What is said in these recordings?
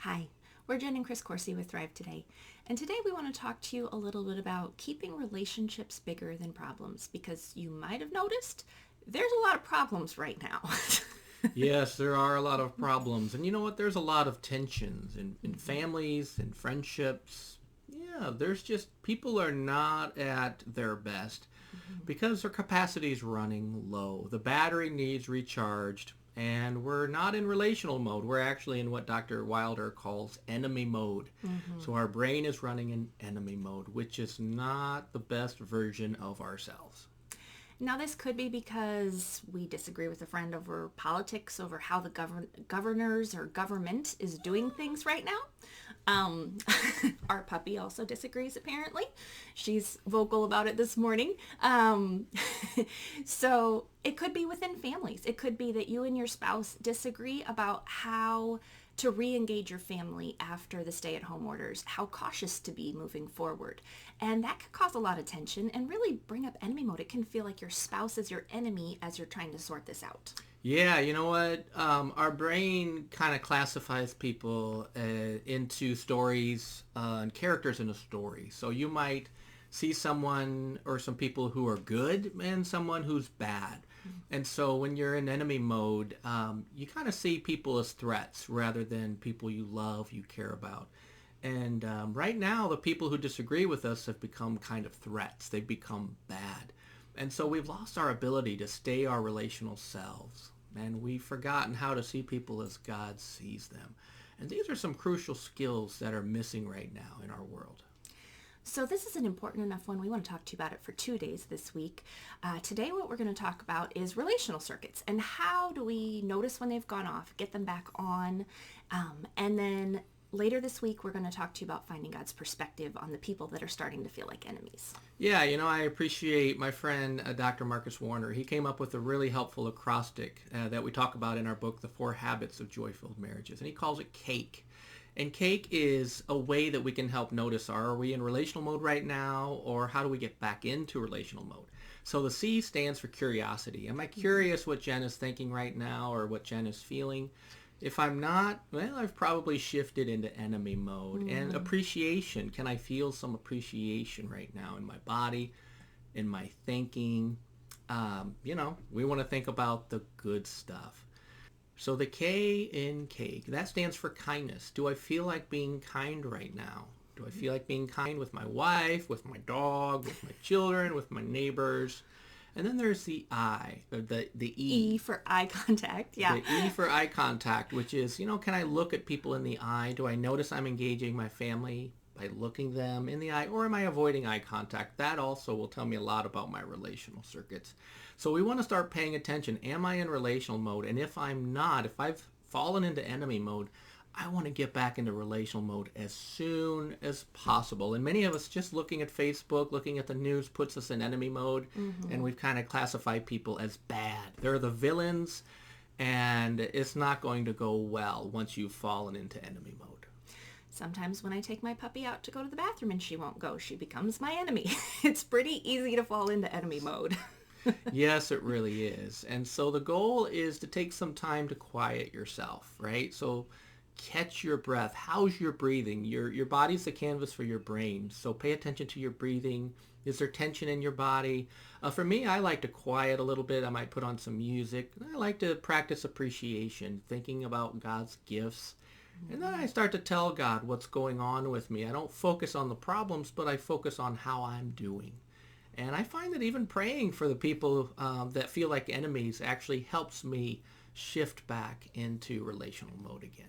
Hi, we're Jen and Chris Corsi with Thrive Today, and today we want to talk to you a little bit about keeping relationships bigger than problems, because you might have noticed there's a lot of problems right now. Yes, there are a lot of problems. And you know what? There's a lot of tensions in families and friendships. Yeah, there's just people are not at their best because their capacity is running low. The battery needs recharged, and we're not in relational mode. We're actually in what Dr. Wilder calls enemy mode. So our brain is running in enemy mode, which is not the best version of ourselves. Now, this could be because we disagree with a friend over politics, over how the governors or government is doing things right now. Um, our puppy also disagrees, apparently. She's vocal about it this morning. So it could be within families. It could be that you and your spouse disagree about how to re-engage your family after the stay-at-home orders, how cautious to be moving forward. And that could cause a lot of tension and really bring up enemy mode. It can feel like your spouse is your enemy as you're trying to sort this out. Yeah, you know what? Our brain kind of classifies people into stories and characters in a story. So you might see someone or some people who are good and someone who's bad. And so when you're in enemy mode, you kind of see people as threats rather than people you love, you care about. And right now, the people who disagree with us have become kind of threats. They've become bad. And so we've lost our ability to stay our relational selves. And we've forgotten how to see people as God sees them. And these are some crucial skills that are missing right now in our world. So this is an important enough one. We want to talk to you about it for 2 days this week. Today, what we're going to talk about is relational circuits and how do we notice when they've gone off, get them back on, and then later this week, we're going to talk to you about finding God's perspective on the people that are starting to feel like enemies. Yeah, you know, I appreciate my friend Dr. Marcus Warner. He came up with a really helpful acrostic that we talk about in our book, The 4 Habits of Joy-Filled Marriages, and he calls it CAKE. And cake is a way that we can help notice, are we in relational mode right now, or how do we get back into relational mode? So the C stands for curiosity. Am I curious what Jen is thinking right now or what Jen is feeling? If I'm not, well, I've probably shifted into enemy mode. And appreciation, can I feel some appreciation right now in my body, in my thinking? We want to think about the good stuff. So the K in cake, that stands for kindness. Do I feel like being kind right now? Do I feel like being kind with my wife, with my dog, with my children, with my neighbors? And then there's the I, or the E. E for eye contact. Yeah. The E for eye contact, which is, can I look at people in the eye? Do I notice I'm engaging my family by looking them in the eye, or am I avoiding eye contact? That also will tell me a lot about my relational circuits. So we want to start paying attention. Am I in relational mode? And if I'm not, if I've fallen into enemy mode, I want to get back into relational mode as soon as possible. And many of us just looking at Facebook, looking at the news puts us in enemy mode, and we've kind of classified people as bad. They're the villains, and it's not going to go well once you've fallen into enemy mode. Sometimes when I take my puppy out to go to the bathroom and she won't go, she becomes my enemy. It's pretty easy to fall into enemy mode. Yes, it really is. And so the goal is to take some time to quiet yourself, right? So catch your breath. How's your breathing? Your body's the canvas for your brain. So pay attention to your breathing. Is there tension in your body? For me, I like to quiet a little bit. I might put on some music. I like to practice appreciation, thinking about God's gifts. And then I start to tell God what's going on with me. I don't focus on the problems, but I focus on how I'm doing. And I find that even praying for the people that feel like enemies actually helps me shift back into relational mode again.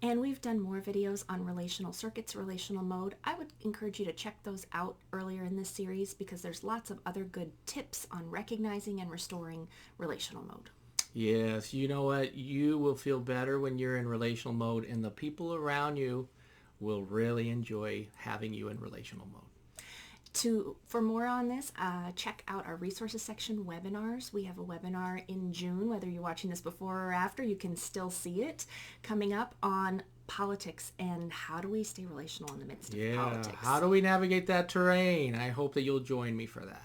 And we've done more videos on relational circuits, relational mode. I would encourage you to check those out earlier in this series because there's lots of other good tips on recognizing and restoring relational mode. Yes, you know what? You will feel better when you're in relational mode, and the people around you will really enjoy having you in relational mode. For more on this, check out our resources section webinars. We have a webinar in June. Whether you're watching this before or after, you can still see it coming up on politics and how do we stay relational in the midst of politics. How do we navigate that terrain? I hope that you'll join me for that.